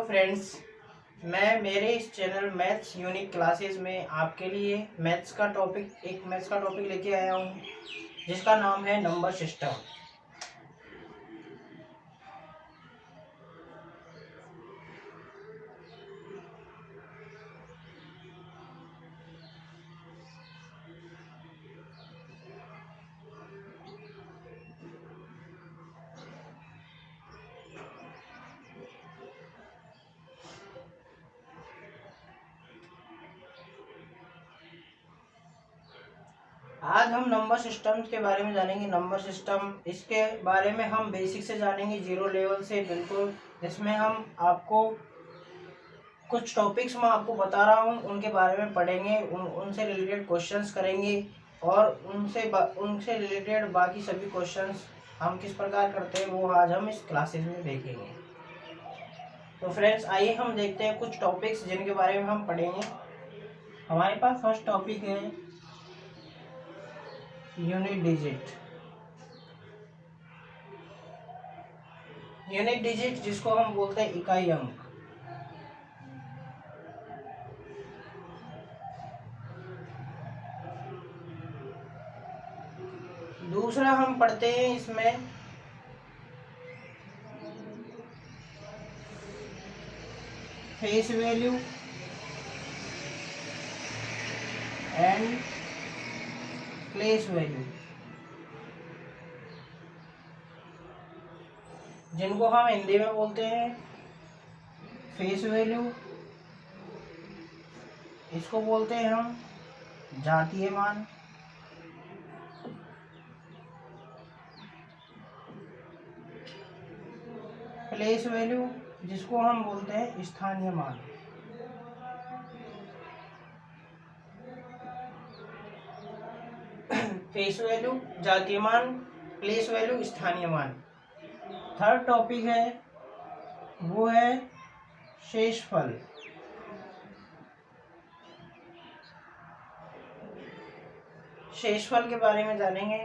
Friends, मैं मेरे इस चैनल मैथ्स यूनिक क्लासेस में आपके लिए मैथ्स का टॉपिक लेके आया हूँ जिसका नाम है नंबर सिस्टम। आज हम नंबर सिस्टम के बारे में जानेंगे। नंबर सिस्टम, इसके बारे में हम बेसिक से जानेंगे, जीरो लेवल से बिल्कुल। इसमें हम आपको कुछ टॉपिक्स मैं आपको बता रहा हूँ, उनके बारे में पढ़ेंगे, उनसे रिलेटेड क्वेश्चंस करेंगे और उनसे रिलेटेड बाकी सभी क्वेश्चंस हम किस प्रकार करते हैं वो आज हम इस क्लासेस में देखेंगे। तो फ्रेंड्स, आइए हम देखते हैं कुछ टॉपिक्स जिनके बारे में हम पढ़ेंगे। हमारे पास फर्स्ट टॉपिक है यूनिट डिजिट। यूनिट डिजिट जिसको हम बोलते हैं इकाई अंक। दूसरा हम पढ़ते हैं इसमें face value and place value, जिनको हम हिंदी में बोलते हैं फेस वैल्यू, इसको बोलते हैं हम जातीय मान, प्लेस वैल्यू जिसको हम बोलते हैं स्थानीय मान। फेस वैल्यू, जातीय मान, प्लेस वैल्यू, स्थानीय मान। थर्ड टॉपिक है वो है शेषफल। शेषफल के बारे में जानेंगे।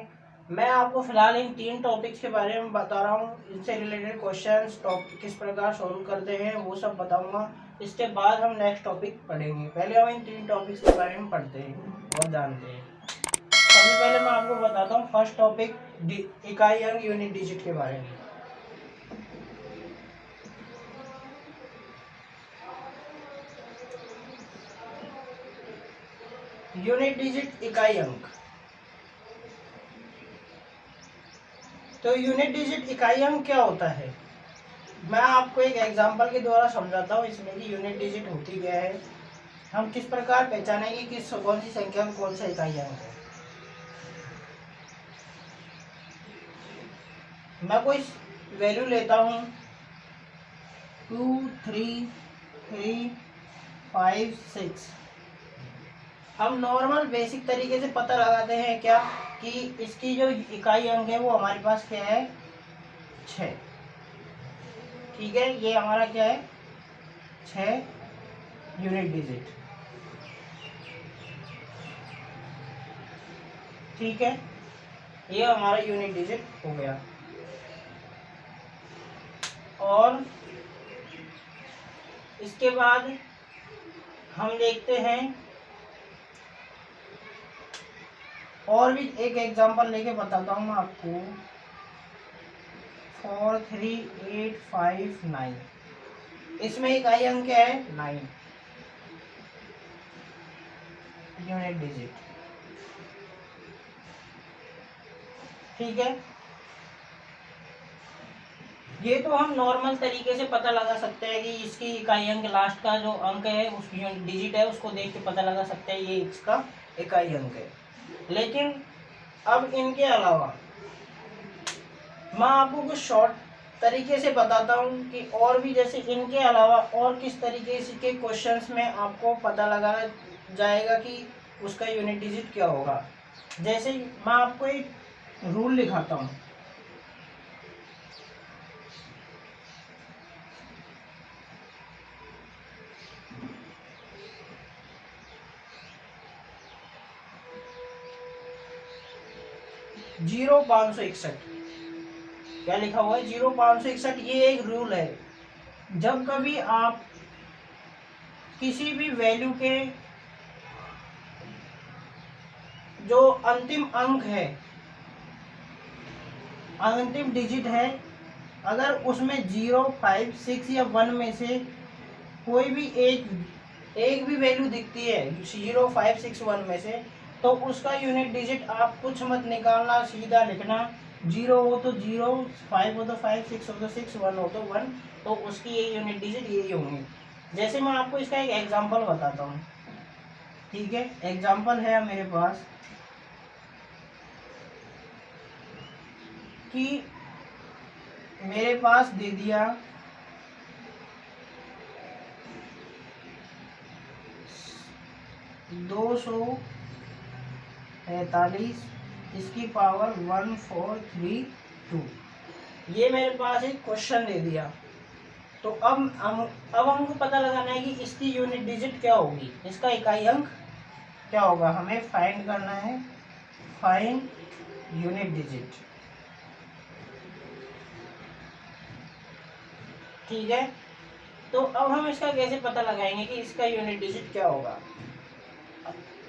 मैं आपको फिलहाल इन तीन टॉपिक्स के बारे में बता रहा हूँ, इनसे रिलेटेड क्वेश्चंस किस प्रकार सॉल्व करते हैं वो सब बताऊंगा। इसके बाद हम नेक्स्ट टॉपिक पढ़ेंगे। पहले हम इन तीन टॉपिक्स के बारे में पढ़ते हैं और जानते हैं। सबसे पहले मैं आपको बताता हूँ फर्स्ट टॉपिक इकाई अंक यूनिट डिजिट के बारे में। यूनिट डिजिट इकाई अंक। तो यूनिट डिजिट इकाई अंक क्या होता है, मैं आपको एक एग्जांपल के द्वारा समझाता हूँ इसमें कि यूनिट डिजिट होती क्या है, हम किस प्रकार पहचानेंगे कि कौन सी संख्या में कौन सा इकाई अंक है। मैं कोई वैल्यू लेता हूँ 2 3 3 5 6। हम नॉर्मल बेसिक तरीके से पता लगाते हैं क्या कि इसकी जो इकाई अंक है वो हमारे पास क्या है, 6। ठीक है, ये हमारा क्या है, 6 यूनिट डिजिट। ठीक है, ये हमारा यूनिट डिजिट हो गया। और इसके बाद हम देखते हैं और भी एक एग्जांपल लेके बताता हूँ मैं आपको। 4 3 8 5 9, इसमें इकाई अंक क्या है, 9 यूनिट डिजिट। ठीक है, ये तो हम नॉर्मल तरीके से पता लगा सकते हैं कि इसकी इकाई अंक, लास्ट का जो अंक है उसकी यूनिट डिजिट है, उसको देख के पता लगा सकते हैं ये इसका इकाई अंक है। लेकिन अब इनके अलावा मैं आपको कुछ शॉर्ट तरीके से बताता हूँ कि और भी, जैसे इनके अलावा और किस तरीके से के क्वेश्चंस में आपको पता लगाना जाएगा कि उसका यूनिट डिजिट क्या होगा। जैसे मैं आपको एक रूल लिखाता हूँ। जीरो 561, क्या लिखा हुआ है, 0 561। ये एक रूल है जब कभी आप किसी भी वैल्यू के जो अंतिम अंक है, अंतिम डिजिट है, अगर उसमें 0, 5, 6 या 1 में से कोई भी एक भी वैल्यू दिखती है 0, 5, 6, 1 में से, तो उसका यूनिट डिजिट आप कुछ मत निकालना, सीधा लिखना। 0 हो तो 0, 5 हो तो 5, 6 हो तो 6, 1 हो तो 1, तो उसकी ये यूनिट डिजिट यही होंगी। जैसे मैं आपको इसका एक एग्जांपल बताता हूँ, ठीक है। एग्जांपल है मेरे पास कि मेरे पास दे दिया 243, इसकी पावर 1432, ये मेरे पास एक क्वेश्चन दे दिया। तो अब हमको पता लगाना है कि इसकी यूनिट डिजिट क्या होगी, इसका इकाई अंक क्या होगा, हमें फाइंड करना है। फाइंड यूनिट डिजिट, ठीक है। तो अब हम इसका कैसे पता लगाएंगे कि इसका यूनिट डिजिट क्या होगा।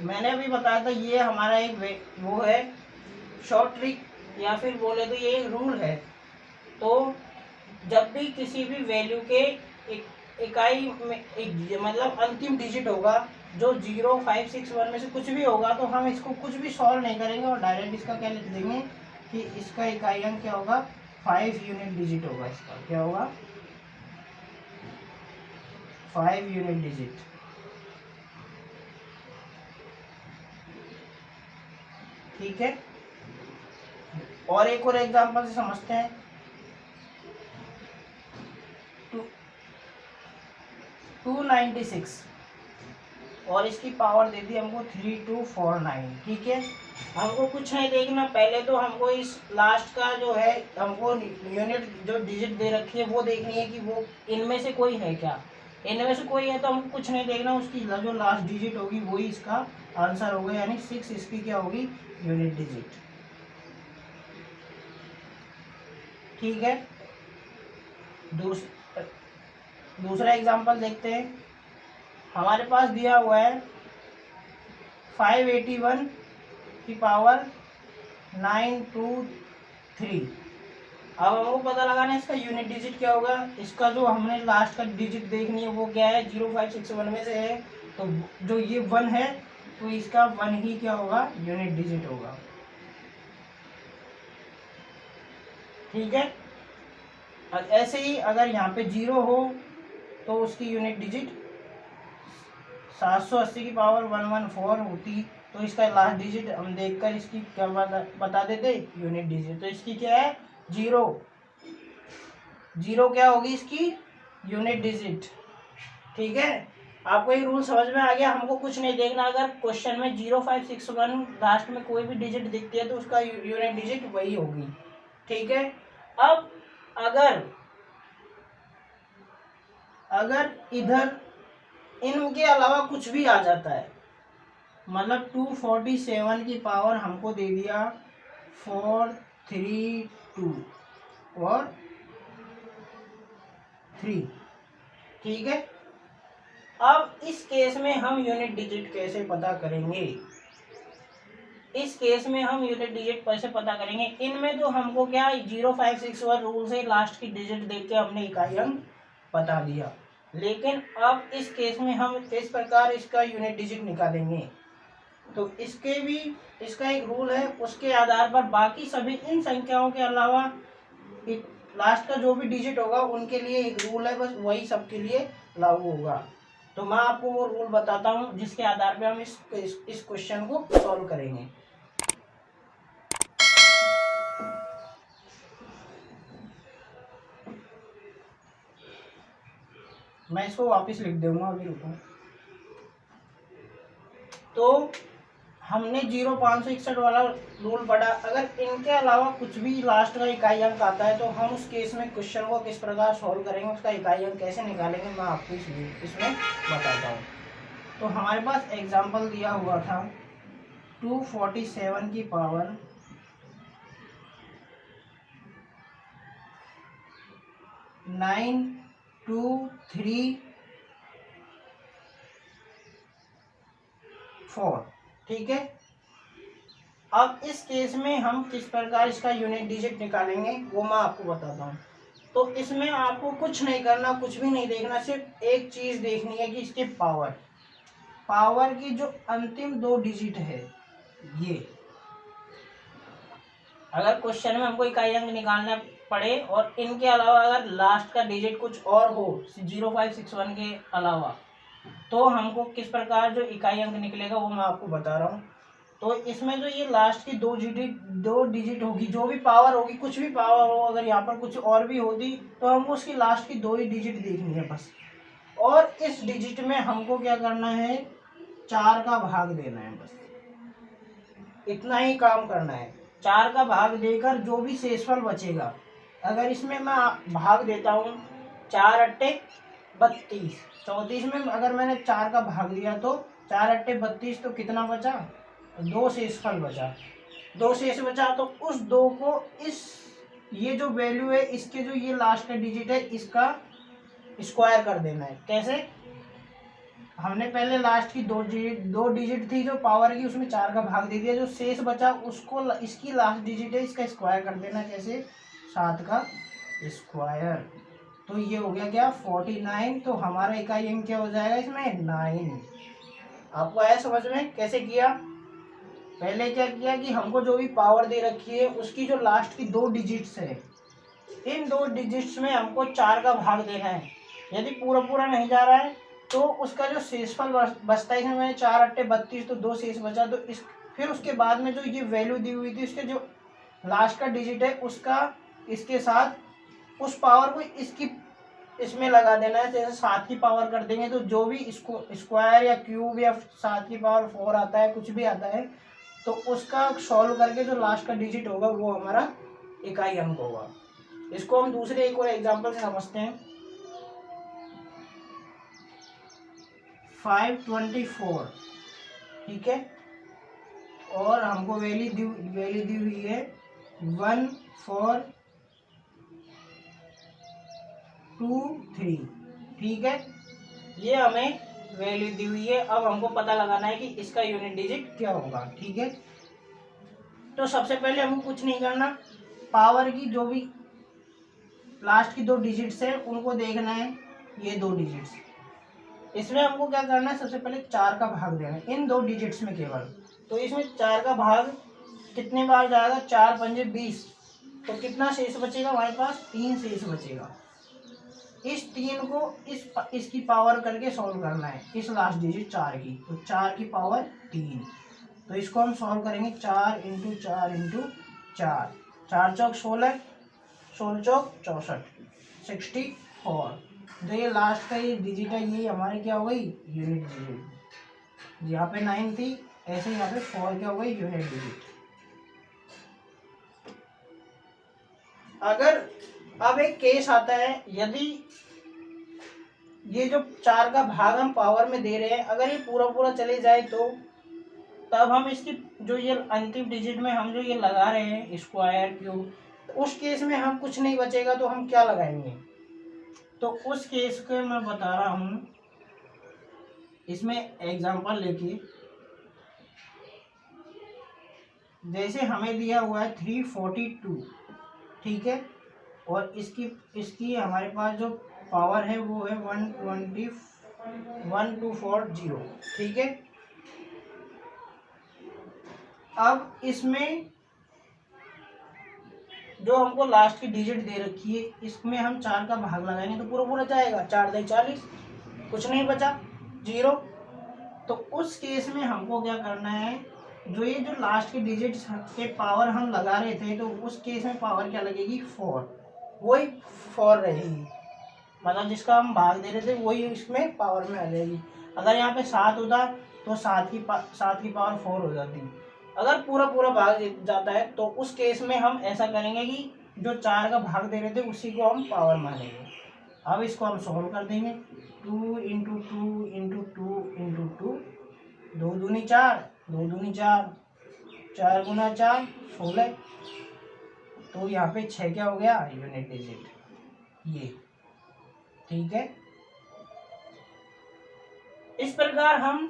मैंने अभी बताया था ये हमारा एक वो है शॉर्ट ट्रिक, या फिर बोले तो ये एक रूल है। तो जब भी किसी भी वैल्यू के इकाई में मतलब अंतिम डिजिट होगा जो 0, 5, 6, 1 में से कुछ भी होगा, तो हम इसको कुछ भी सॉल्व नहीं करेंगे और डायरेक्ट इसका क्या लिख देंगे कि इसका इकाई अंक क्या होगा, 5 यूनिट डिजिट होगा। इसका क्या होगा, 5 यूनिट डिजिट, ठीक है। और एक और एग्जांपल से समझते हैं। 296 और इसकी पावर दे दी हमको 3249, ठीक है। हमको कुछ नहीं देखना, पहले तो हमको इस लास्ट का जो है हमको यूनिट जो डिजिट दे रखी है वो देखनी है कि वो इनमें से कोई है क्या। इनमें से कोई है तो हमको कुछ नहीं देखना, उसकी जो लास्ट डिजिट होगी वही इसका आंसर होगा, यानी 6 इसकी क्या होगी, यूनिट डिजिट, ठीक है। दूसरा एग्जांपल देखते हैं। हमारे पास दिया हुआ है 581 की पावर 923। अब हमको पता लगाना है इसका यूनिट डिजिट क्या होगा। इसका जो हमने लास्ट का डिजिट देखनी है वो क्या है, 0, 5, 6, 1 में से है, तो जो ये 1 है तो इसका 1 ही क्या होगा, यूनिट डिजिट होगा, ठीक है। और ऐसे ही अगर यहाँ पे 0 हो तो उसकी यूनिट डिजिट 780 की पावर 114 होती, तो इसका लास्ट डिजिट हम देखकर इसकी क्या बता देते, यूनिट डिजिट। तो इसकी क्या है, 0 क्या होगी इसकी यूनिट डिजिट, ठीक है। आपको ये रूल समझ में आ गया। हमको कुछ नहीं देखना, अगर क्वेश्चन में 0, 5, 6, 1 लास्ट में कोई भी डिजिट दिखती है तो उसका यूनिट डिजिट वही होगी, ठीक है। अब अगर इधर इनके अलावा कुछ भी आ जाता है, मतलब 247 की पावर हमको दे दिया 432 और 3, ठीक है। अब इस केस में हम यूनिट डिजिट कैसे पता करेंगे, इस केस में हम यूनिट डिजिट कैसे पता करेंगे। इनमें तो हमको क्या 0, 5, 6 और रूल से लास्ट की डिजिट देख के हमने इकाई अंक बता दिया, लेकिन अब इस केस में हम किस प्रकार इसका यूनिट डिजिट निकालेंगे। तो इसका एक रूल है, उसके आधार पर बाकी सभी इन संख्याओं के अलावा लास्ट का जो भी डिजिट होगा उनके लिए एक रूल है, बस वही सबके लिए लागू होगा। तो मैं आपको वो रूल बताता हूँ जिसके आधार पे हम इस क्वेश्चन को सॉल्व करेंगे। मैं इसको वापस लिख दूंगा, अभी रुको। तो हमने 0,561 वाला रूल पढ़ा। अगर इनके अलावा कुछ भी लास्ट का इकाई अंक आता है तो हम उस केस में क्वेश्चन को किस प्रकार सॉल्व करेंगे, उसका इकाई अंक कैसे निकालेंगे, मैं आपको इसमें बताता हूँ। तो हमारे पास एग्जाम्पल दिया हुआ था 247 की पावर 923, 2 3 4। ठीक है, अब इस केस में हम किस प्रकार इसका यूनिट डिजिट निकालेंगे वो मैं आपको बताता हूँ। तो इसमें आपको कुछ नहीं करना, कुछ भी नहीं देखना, सिर्फ एक चीज देखनी है कि इसके पावर की जो अंतिम 2 डिजिट है ये, अगर क्वेश्चन में हमको इकाई अंक निकालना पड़े और इनके अलावा अगर लास्ट का डिजिट कुछ और हो 0561 के अलावा, तो हमको किस प्रकार जो इकाई अंक निकलेगा वो मैं आपको बता रहा हूँ। तो इसमें जो ये लास्ट की 2 डिजिट होगी, जो भी पावर होगी, कुछ भी पावर हो, अगर यहाँ पर कुछ और भी होती तो हमको उसकी लास्ट की 2 ही डिजिट देखनी है बस। और इस डिजिट में हमको क्या करना है, 4 का भाग देना है, बस इतना ही काम करना है। 4 का भाग देकर जो भी शेषफल बचेगा, अगर इसमें मैं भाग देता हूँ 4 अट्टे 32, 34 में अगर मैंने 4 का भाग दिया तो 4 अट्टे 32, तो कितना बचा, 2 शेषफल बचा, 2 शेष बचा। तो उस 2 को इस ये जो वैल्यू है इसके जो ये लास्ट का डिजिट है इसका स्क्वायर कर देना है। कैसे, हमने पहले लास्ट की 2 डिजिट थी जो पावर की, उसमें 4 का भाग दे दिया, जो शेष बचा उसको इसकी लास्ट डिजिट है इसका स्क्वायर कर देना। कैसे, 7 का स्क्वायर, तो ये हो गया क्या 49। तो हमारा इकाई अंक क्या हो जाएगा इसमें 9। आपको आया समझ में कैसे किया। पहले क्या किया कि हमको जो भी पावर दे रखी है उसकी जो लास्ट की 2 डिजिट्स है, इन 2 डिजिट्स में हमको 4 का भाग देना है। यदि पूरा पूरा नहीं जा रहा है तो उसका जो शेषफल बचता है, इसमें मैंने 4 अट्टे 32, तो 2 शेष बचा, तो इस फिर उसके बाद में जो ये वैल्यू दी हुई थी उसके जो लास्ट का डिजिट है उसका इसके साथ उस पावर को इसमें लगा देना है। जैसे 7 की पावर कर देंगे तो जो भी इसको स्क्वायर या क्यूब या 7 की पावर 4 आता है, कुछ भी आता है, तो उसका सॉल्व करके जो लास्ट का डिजिट होगा वो हमारा इकाई अंक होगा। इसको हम दूसरे एक और एग्जांपल से समझते हैं। 524, ठीक है, और हमको वैल्यू दी हुई है 1423, ठीक है, ये हमें वैल्यू दी हुई है। अब हमको पता लगाना है कि इसका यूनिट डिजिट क्या होगा। ठीक है, तो सबसे पहले हमको कुछ नहीं करना, पावर की जो भी लास्ट की 2 डिजिट्स है उनको देखना है, ये 2 डिजिट्स, इसमें हमको क्या करना है, सबसे पहले 4 का भाग देना है इन 2 डिजिट्स में केवल। तो इसमें 4 का भाग कितने बार जाएगा, 4 पंजे 20, तो कितना शेष बचेगा हमारे पास, 3 शेष बचेगा। इस 3 को इसकी पावर करके सॉल्व करना है, इस लास्ट डिजिट 4 की, तो 4 की पावर 3, तो इसको हम सॉल्व करेंगे 4 इंटू 4 इंटू 4, 4 चौक 16, 16 चौक 64, 64। तो ये लास्ट का ये डिजिट है, ये हमारी क्या हो गई, यूनिट डिजिट। यहाँ पे 9 थी, ऐसे यहाँ पे 4 क्या हो गई, यूनिट डिजिट। अगर अब एक केस आता है, यदि ये जो 4 का भाग हम पावर में दे रहे हैं अगर ये पूरा पूरा चले जाए तो तब हम इसकी जो ये अंतिम डिजिट में हम जो ये लगा रहे हैं स्क्वायर क्यूब, तो उस केस में हम कुछ नहीं बचेगा तो हम क्या लगाएंगे। तो उस केस को मैं बता रहा हूँ, इसमें एग्जांपल लेके, जैसे हमें दिया हुआ है 342, ठीक है, और इसकी हमारे पास जो पावर है वो है 1240, ठीक है। अब इसमें जो हमको लास्ट की डिजिट दे रखी है इसमें हम 4 का भाग लगाएंगे तो पूरा पूरा जाएगा, 4 दे 40, कुछ नहीं बचा, 0। तो उस केस में हमको क्या करना है, जो ये जो लास्ट के डिजिट के पावर हम लगा रहे थे तो उस केस में पावर क्या लगेगी, 4, वही 4 रहेगी, मतलब जिसका हम भाग दे रहे थे वही इसमें पावर में आ जाएगी। अगर यहाँ पे 7 होता तो 7 की पावर 4 हो जाती। अगर पूरा पूरा भाग जाता है तो उस केस में हम ऐसा करेंगे कि जो 4 का भाग दे रहे थे उसी को हम पावर मानेंगे। अब इसको हम सॉल्व कर देंगे, 2 इंटू 2 इंटू 2 इंटू 2, 2 दूनी 4, 2 दूनी 4, 4 गुना 4 16, तो यहाँ पे 6 क्या हो गया, यूनिट डिजिट ये, ठीक है, इस प्रकार हम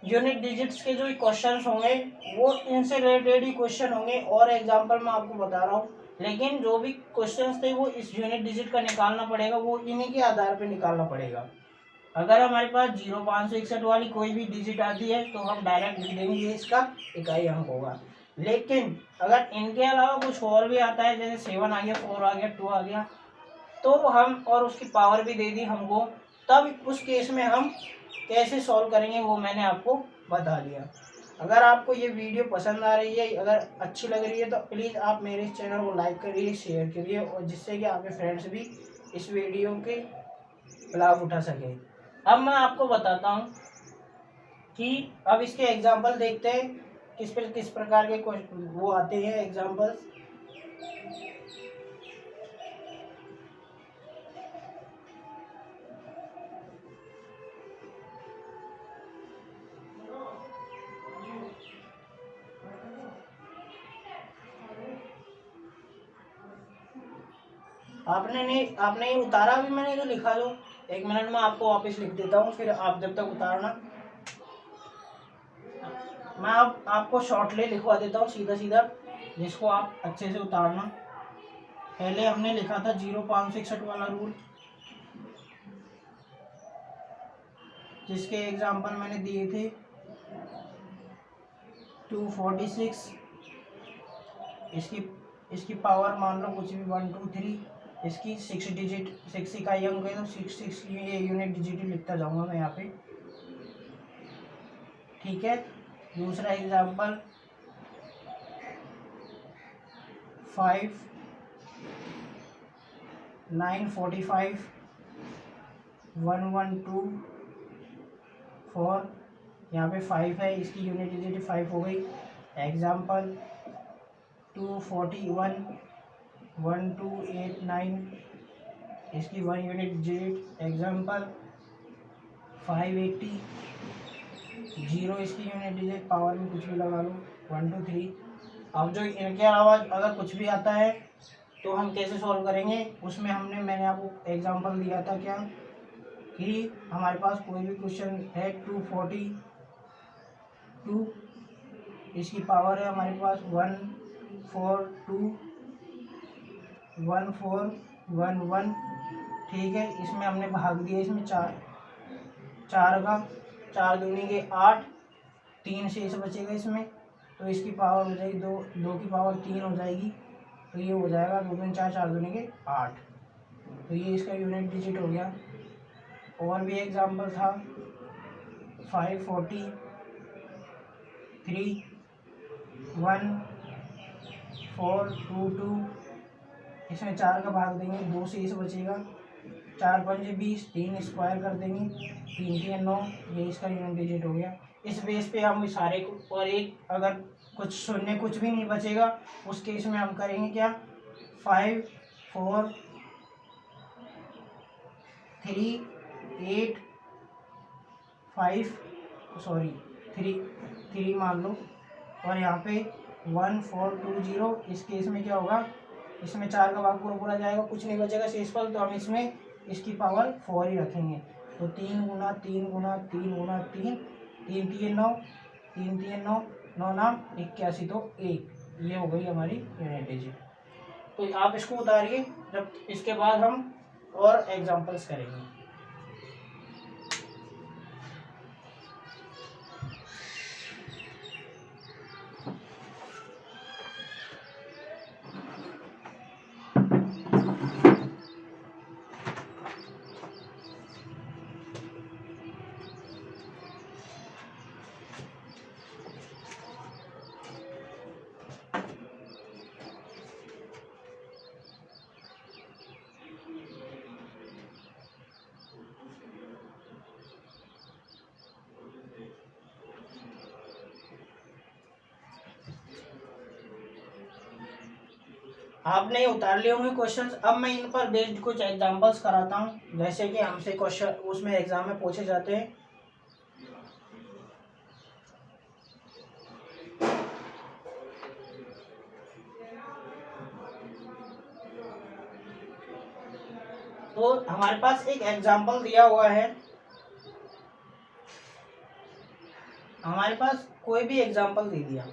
यूनिट डिजिट्स के जो क्वेश्चंस होंगे वो इनसे रिलेटेड ही क्वेश्चन होंगे, और एग्जांपल मैं आपको बता रहा हूँ, लेकिन जो भी क्वेश्चंस थे वो इस यूनिट डिजिट का निकालना पड़ेगा, वो इन्हीं के आधार पे निकालना पड़ेगा। अगर हमारे पास 0561 वाली कोई भी डिजिट आती है तो हम डायरेक्ट लिख देंगे ये इसका इकाई अंक होगा। लेकिन अगर इनके अलावा कुछ और भी आता है, जैसे 7 आ गया, 4 आ गया, 2 आ गया, तो हम और उसकी पावर भी दे दी हमको, तब उस केस में हम कैसे सॉल्व करेंगे वो मैंने आपको बता दिया। अगर आपको ये वीडियो पसंद आ रही है, अगर अच्छी लग रही है, तो प्लीज़ आप मेरे इस चैनल को लाइक करिए, शेयर करिए, और जिससे कि आपके फ्रेंड्स भी इस वीडियो के लाभ उठा सके। अब मैं आपको बताता हूँ कि अब इसके एग्जाम्पल देखते हैं, किस प्रकार के वो आते हैं एग्जाम्पल्स। आपने ये उतारा भी, मैंने तो लिखा दो, 1 मिनट में आपको वापस लिख देता हूँ, फिर आप जब तक उतारना, मैं अब आपको शॉर्टली लिखवा देता हूँ सीधा सीधा, जिसको आप अच्छे से उतारना। पहले हमने लिखा था 0561 वाला रूल, जिसके एग्जाम्पल मैंने दिए थे 246, इसकी पावर मान लो कुछ भी 1 2 3, इसकी 6 डिजिट, 6 इकाई अंक है, तो 6 ये यूनिट डिजिट ही लिखता जाऊंगा मैं यहाँ पे, ठीक है। दूसरा एग्जाम्पल 5 945 1 1 2 4, यहाँ पे 5 है, इसकी यूनिट डिजिट 5 हो गई। एग्जाम्पल 241 1 2 8 9, इसकी 1 यूनिट डिजिट। एग्जाम्पल 580 0, इसकी यूनिट डिजिट, पावर में कुछ भी लगा लो, 1 2 3। अब जो इनके अलावा अगर कुछ भी आता है तो हम कैसे सॉल्व करेंगे, उसमें मैंने आपको एग्जांपल दिया था क्या, कि हमारे पास कोई भी क्वेश्चन है 242, इसकी पावर है हमारे पास 142 1411, ठीक है। इसमें हमने भाग दिया, इसमें चार का 4 दूनी के 8, 3 शेष बचेगा इसमें, तो इसकी पावर हो जाएगी 2, 2 की पावर 3 हो जाएगी, तो ये हो जाएगा 2 दूनी 4, 4 दूनी के 8, तो ये इसका यूनिट डिजिट हो गया। और भी एग्जांपल था 543 1422, इसमें 4 का भाग देंगे, 2 से इस बचेगा, 4 5 20, 3 स्क्वायर कर देंगे, 3 3 9, ये इसका यूनिट डिजिट हो गया। इस बेस पे हम सारे को, और एक अगर कुछ शून्य कुछ भी नहीं बचेगा उस केस में हम करेंगे क्या, 5 4 3 8 5 सॉरी 3 मान लो, और यहाँ पे 1 4 2 0, इस केस में क्या होगा, इसमें 4 का भाग पूरा पूरा जाएगा, कुछ नहीं बचेगा शेषफल, तो हम इसमें इसकी पावर 4 ही रखेंगे, तो 3 गुना 3 गुना 3 गुना 3, 3 3 9, 3 3 9, 9 9 81, तो 1, ये हो गई हमारी यूनिट डिजिट। तो आप इसको उतारिए, जब इसके बाद हम और एग्जांपल्स करेंगे। आपने उतार लिए होंगे क्वेश्चंस, अब मैं इन पर बेस्ड कुछ एग्जांपल्स कराता हूँ, जैसे कि हमसे क्वेश्चन उसमें एग्जाम में पूछे जाते हैं। तो हमारे पास एक एग्जाम्पल दिया हुआ है, हमारे पास कोई भी एग्जाम्पल दे दिया,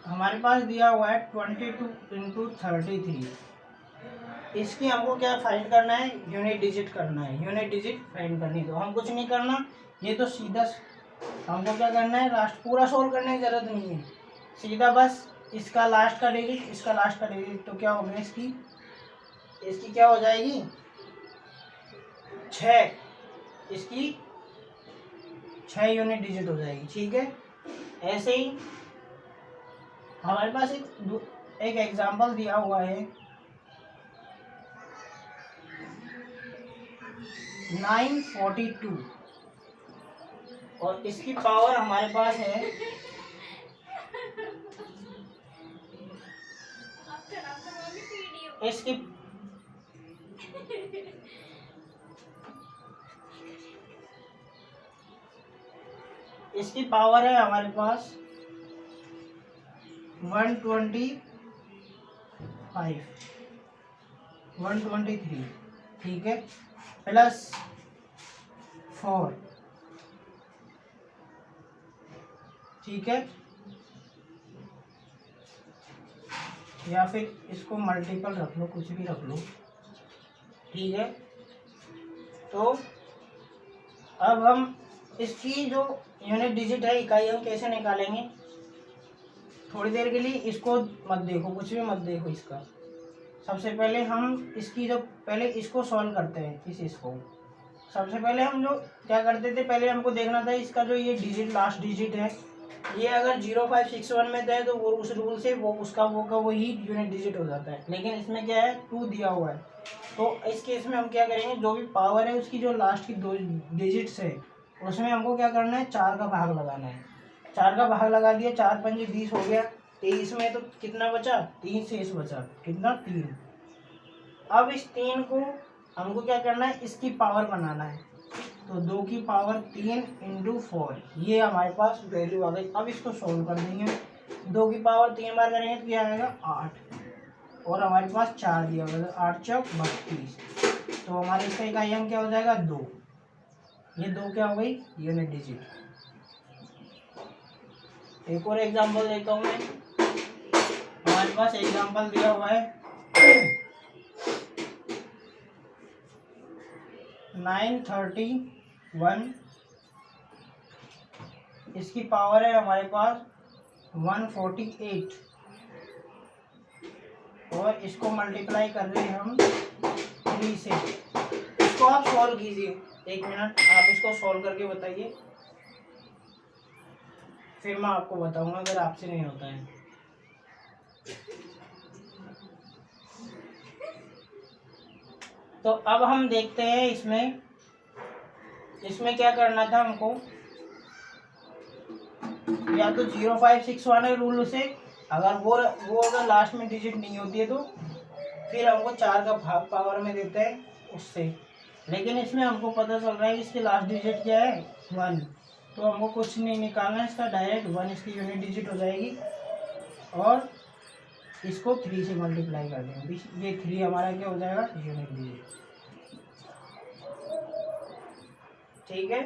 हमारे पास दिया हुआ है 22 × 33। इसकी हमको क्या फाइंड करना है, यूनिट डिजिट करना है, यूनिट डिजिट फाइंड करनी। तो हम कुछ नहीं करना, ये तो सीधा हमको क्या करना है, लास्ट पूरा सोल्व करने की जरूरत नहीं है, सीधा बस इसका लास्ट का डिजिट, इसका लास्ट का डिजिट, तो क्या होगा इसकी क्या हो जाएगी 6, इसकी 6 यूनिट डिजिट हो जाएगी। ठीक है, ऐसे ही हमारे पास एक एग्जाम्पल दिया हुआ है 942 और इसकी पावर हमारे पास है इसकी पावर है हमारे पास 123, ठीक है, प्लस 4, ठीक है, या फिर इसको मल्टीपल रख लो, कुछ भी रख लो, ठीक है। तो अब हम इसकी जो यूनिट डिजिट है, इकाई, हम कैसे निकालेंगे, थोड़ी देर के लिए इसको मत देखो, कुछ भी मत देखो इसका। सबसे पहले हम इसकी जो पहले इसको सॉल्व करते हैं, इसको सबसे पहले हम जो क्या करते थे, पहले हमको देखना था इसका जो ये डिजिट, लास्ट डिजिट है, ये अगर 0561 में था तो वो उस रूल से वो उसका वही यूनिट डिजिट हो जाता है। लेकिन इसमें क्या है, 2 दिया हुआ है, तो इस केस में हम क्या करेंगे, जो भी पावर है उसकी जो लास्ट की 2 डिजिट्स है उसमें हमको क्या करना है, 4 का भाग लगाना है। 4 का भाग लगा दिया, 4 पंजे 20 हो गया, 23 में तो कितना बचा, 3 शेष बचा, कितना 3। अब इस 3 को हमको क्या करना है, इसकी पावर बनाना है, तो 2 की पावर 3 × 4, ये हमारे पास वैल्यू आ गई। अब इसको सोल्व कर देंगे, 2 की पावर 3 बार करेंगे तो क्या आएगा 8, और हमारे पास 4 दिया हुआ है, 8 चौक 32, तो हमारे इसका इकाई अंक क्या हो जाएगा 2, ये 2 क्या हो गई यूनिट डिजिट। एक और एग्जांपल देता हूँ मैं, हमारे पास एग्जांपल दिया हुआ है 931, इसकी पावर है हमारे पास 148, और इसको मल्टीप्लाई कर रहे हैं हम 3 से। इसको आप सॉल्व कीजिए, 1 मिनट आप इसको सॉल्व करके बताइए, फिर मैं आपको बताऊंगा अगर आपसे नहीं होता है। तो अब हम देखते हैं इसमें क्या करना था हमको, या तो 0561 है रूल से, अगर वो अगर लास्ट में डिजिट नहीं होती है तो फिर हमको 4 का भाग पावर में देते हैं उससे। लेकिन इसमें हमको पता चल रहा है कि इसकी लास्ट डिजिट क्या है 1, तो हमको कुछ नहीं निकालना है, इसका डायरेक्ट 1 इसकी यूनिट डिजिट हो जाएगी, और इसको 3 से मल्टीप्लाई कर देंगे, ये 3 हमारा क्या हो जाएगा यूनिट डिजिट। ठीक है,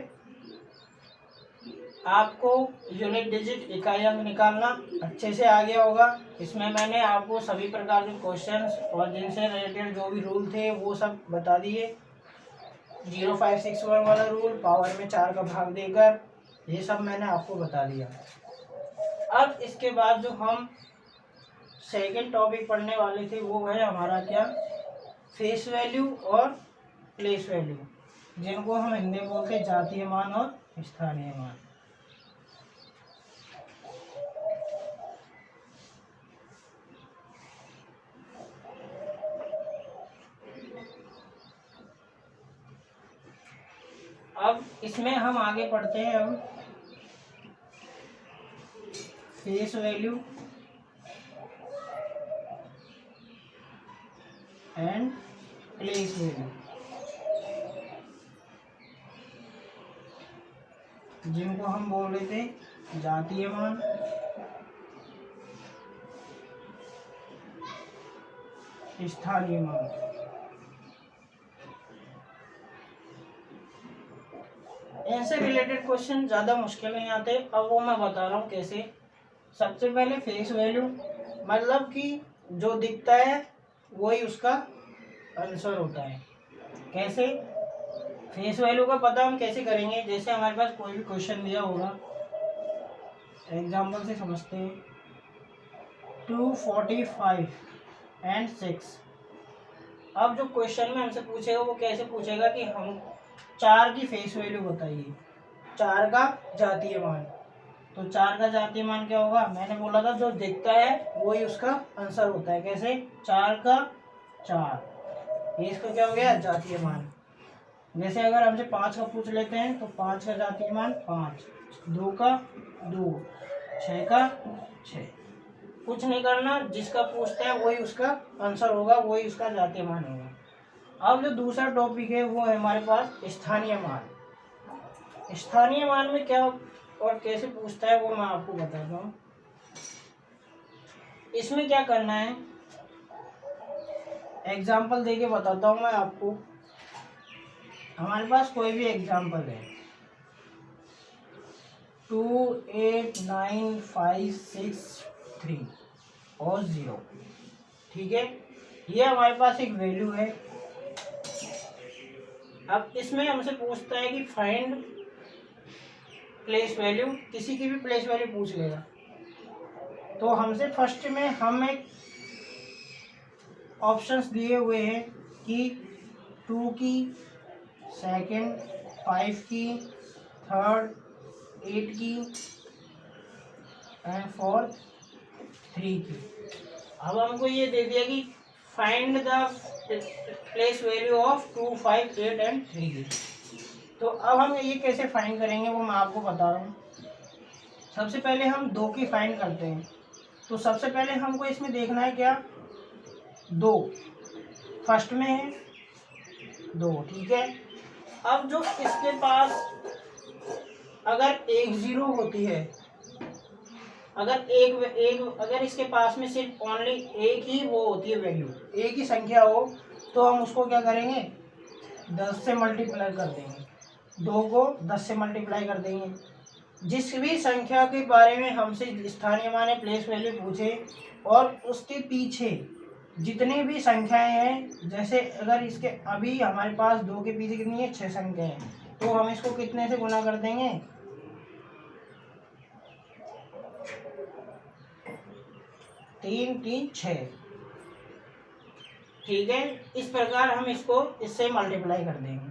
आपको यूनिट डिजिट, इकाई अंक निकालना अच्छे से आ गया होगा। इसमें मैंने आपको सभी प्रकार के क्वेश्चंस और जिनसे रिलेटेड जो भी रूल थे वो सब बता दिए। 0561 वाला रूल, पावर में 4 का भाग देकर, ये सब मैंने आपको बता दिया। अब इसके बाद जो हम सेकंड टॉपिक पढ़ने वाले थे वो है हमारा क्या, फेस वैल्यू और प्लेस वैल्यू, जिनको हम हिंदी में बोलते हैं जातीय मान और स्थानीय मान। अब इसमें हम आगे पढ़ते हैं, अब face value and place value, जिनको हम बोल रहे थे जातीय मान स्थानीय मान। इनसे रिलेटेड क्वेश्चन ज़्यादा मुश्किल नहीं आते। अब वो मैं बता रहा हूँ कैसे। सबसे पहले फेस वैल्यू, मतलब कि जो दिखता है वही उसका आंसर होता है। कैसे फेस वैल्यू का पता हम कैसे करेंगे? जैसे हमारे पास कोई भी क्वेश्चन दिया होगा, एग्जाम्पल से समझते हैं। 245 and 6। अब जो क्वेश्चन में हमसे पूछेगा वो कैसे पूछेगा कि हम 4 की फेस वैल्यू बताइए, 4 का जातीय मान। तो 4 का जातीय मान क्या होगा? मैंने बोला था जो दिखता है वही उसका आंसर होता है। कैसे? 4 का 4, ये इसका क्या हो गया? जातीय मान। जैसे अगर हमसे 5 का पूछ लेते हैं तो 5 का जातीय मान 5, 2 का 2, 6 का 6। कुछ नहीं करना, जिसका पूछते हैं वही उसका आंसर होगा, वही उसका जातीय मान होगा। अब जो दूसरा टॉपिक है वो है हमारे पास स्थानीय मान। स्थानीय मान में क्या और कैसे पूछता है वो मैं आपको बताता हूँ। इसमें क्या करना है, एग्जाम्पल देके बताता हूँ मैं आपको। हमारे पास कोई भी एग्जाम्पल है, 2, 8, 9, 5, 6, 3 और 0, ठीक है। ये हमारे पास एक वैल्यू है। अब इसमें हमसे पूछता है कि फाइंड प्लेस वैल्यू, किसी की भी प्लेस वैल्यू पूछ लेगा। तो हमसे फर्स्ट में हम एक ऑप्शंस दिए हुए हैं कि 2 की, सेकंड 5 की, थर्ड 8 की एंड फोर्थ 3 की। अब हमको ये दे दिया कि find the place value of 2, 5, 8 and 3 की। तो अब हम ये कैसे फाइंड करेंगे वो मैं आपको बता रहा हूँ। सबसे पहले हम 2 की फाइंड करते हैं। तो सबसे पहले हमको इसमें देखना है क्या, 2 फर्स्ट में है 2, ठीक है। अब जो इसके पास अगर एक 0 होती है, अगर इसके पास में सिर्फ ओनली एक ही वो होती है वैल्यू, एक ही संख्या हो, तो हम उसको क्या करेंगे, 10 से मल्टीप्लाई कर देंगे। 2 को 10 से मल्टीप्लाई कर देंगे। जिस भी संख्या के बारे में हमसे स्थानीय मान प्लेस वैल्यू पूछे और उसके पीछे जितने भी संख्याएं हैं, जैसे अगर इसके अभी हमारे पास 2 के पीछे कितनी है, 6 संख्याएं हैं, तो हम इसको कितने से गुना कर देंगे, 3, 3, 6, ठीक है। इस प्रकार हम इसको इससे मल्टीप्लाई कर देंगे।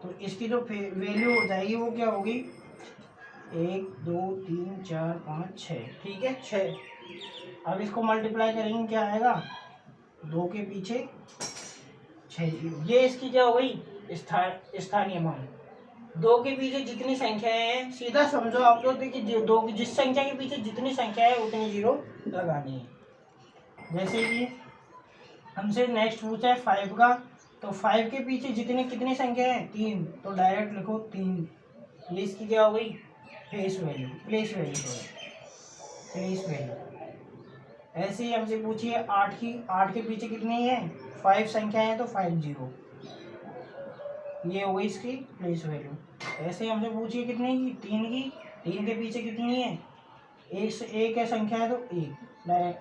तो इसकी जो वैल्यू हो जाएगी वो क्या होगी, 1, 2, 3, 4, 5, 6, ठीक है 6। अब इसको मल्टीप्लाई करेंगे, क्या आएगा, 2 के पीछे 6। ये इसकी क्या हो गई, स्थानीय मान। 2 के पीछे जितनी संख्याएं हैं, सीधा समझो आप लोग, देखिए 2 की जिस संख्या के पीछे जितनी संख्या है उतनी 0 लगानी है। जैसे कि हमसे नेक्स्ट पूछा है 5 का, तो 5 के पीछे जितनी कितनी संख्या है, 3, तो डायरेक्ट लिखो 3। ये इसकी क्या हो गई, प्लेस वैल्यू। ऐसे ही हमसे पूछिए 8 की, 8 के पीछे कितनी है, 5 संख्या है, तो 5 0, ये हो गई इसकी प्लेस वैल्यू। ऐसे ही हमसे पूछिए कितने की, 3 की, 3 के पीछे कितनी है, एक है संख्या है, तो 1, डायरेक्ट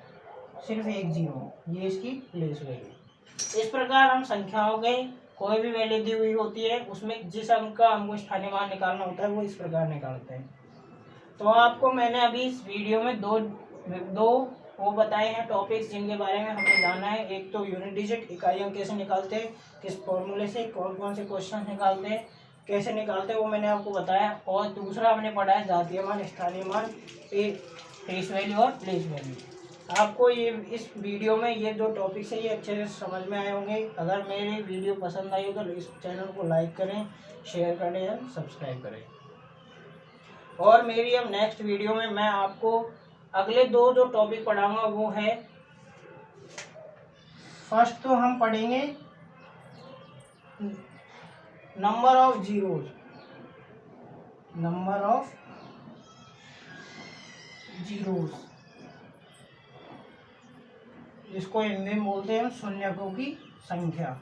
सिर्फ 1 0, ये इसकी प्लेस वैल्यू। इस प्रकार हम संख्याओं के कोई भी वैल्यू दी हुई होती है, उसमें जिस अंक का हमको स्थानीय मान निकालना होता है वो इस प्रकार निकालते हैं। तो आपको मैंने अभी इस वीडियो में दो वो बताए हैं टॉपिक्स जिनके बारे में हमें जानना है। एक तो यूनिट डिजिट, इकाई अंक कैसे निकालते हैं, किस फॉर्मूले से, कौन कौन से क्वेश्चन निकालते हैं, कैसे निकालते हैं वो मैंने आपको बताया। और दूसरा हमने पढ़ा है जातीय मान, स्थानीय मान, फेस वैल्यू और प्लेस वैल्यू। आपको ये इस वीडियो में ये 2 टॉपिक्स है, ये अच्छे से समझ में आए होंगे। अगर मेरी वीडियो पसंद आई हो तो इस चैनल को लाइक करें, शेयर करें या सब्सक्राइब करें। और मेरी अब नेक्स्ट वीडियो में मैं आपको अगले 2 जो टॉपिक पढ़ाऊंगा वो है, फर्स्ट तो हम पढ़ेंगे नंबर ऑफ जीरोज, जिसको हिंदी में बोलते हैं शून्यकों की संख्या।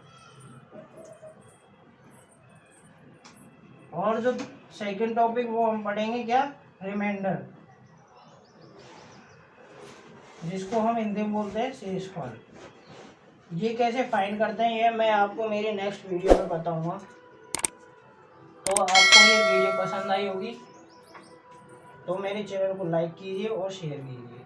और जो सेकंड टॉपिक वो हम पढ़ेंगे क्या, रिमाइंडर, जिसको हम हिंदी में बोलते हैं शेषफल। ये कैसे फाइंड करते हैं ये मैं आपको मेरी नेक्स्ट वीडियो में बताऊंगा। तो आपको ये वीडियो पसंद आई होगी तो मेरे चैनल को लाइक कीजिए और शेयर कीजिए।